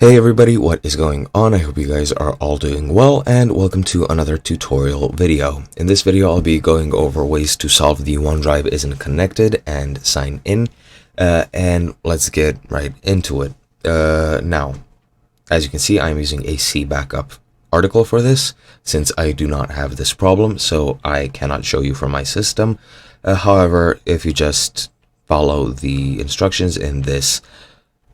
Hey everybody, what is going on? I hope you guys are all doing well, and welcome to another tutorial video. In this video, I'll be going over ways to solve the OneDrive isn't connected and sign in, and let's get right into it. Now, as you can see, I'm using a C backup article for this, since I do not have this problem, so I cannot show you from my system. However, if you just follow the instructions in this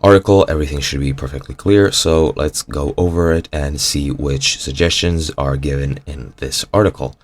article, everything should be perfectly clear. So let's go over it and see which suggestions are given in this article.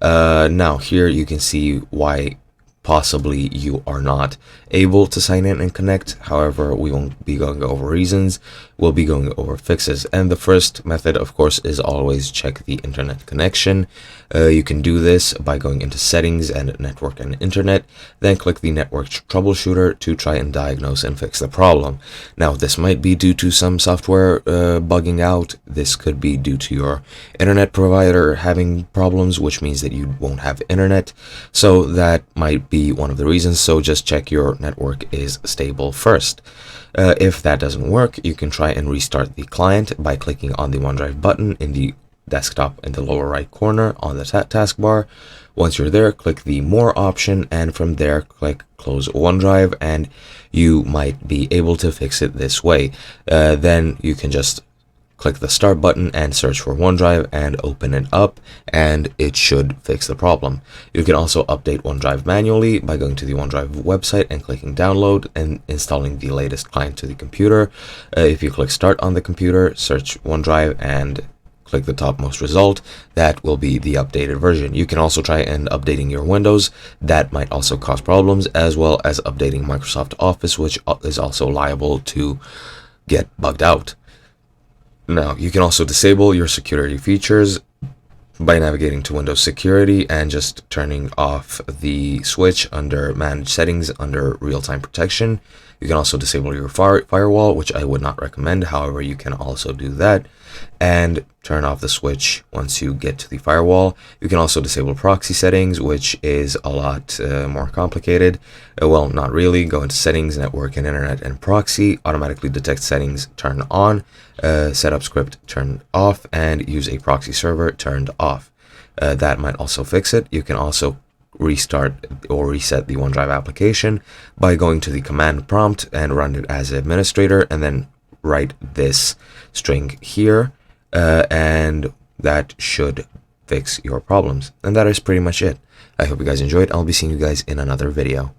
Now here you can see why possibly you are not able to sign in and connect. However, we won't be going over reasons, we'll be going over fixes. And the first method, of course, is always check the internet connection. You can do this by going into settings and network and internet, then click the network troubleshooter to try and diagnose and fix the problem. Now, this might be due to some software bugging out. This could be due to your internet provider having problems, which means that you won't have internet. So that might be one of the reasons. So just check your network is stable first. If that doesn't work, you can try and restart the client by clicking on the OneDrive button in the desktop in the lower right corner on the taskbar. Once you're there, click the More option, and from there click Close OneDrive, and you might be able to fix it this way. Then you can just click the Start button and search for OneDrive and open it up, and it should fix the problem. You can also update OneDrive manually by going to the OneDrive website and clicking Download and installing the latest client to the computer. If you click Start on the computer, search OneDrive and click the topmost result, that will be the updated version. You can also try and updating your Windows. That might also cause problems, as well as updating Microsoft Office, which is also liable to get bugged out. Now, you can also disable your security features by navigating to Windows Security and just turning off the switch under Manage Settings under Real-Time Protection. You can also disable your firewall, which I would not recommend. However, you can also do that and turn off the switch once you get to the firewall. You can also disable proxy settings, which is a lot more complicated. Well, not really. Go into Settings, Network and Internet, and Proxy. Automatically detect settings, turn on. Setup script turned off, and use a proxy server turned off. That might also fix it. You can also restart or reset the OneDrive application by going to the command prompt and run it as administrator, and then write this string here, and that should fix your problems. And that is pretty much it. I hope you guys enjoyed. I'll be seeing you guys in another video.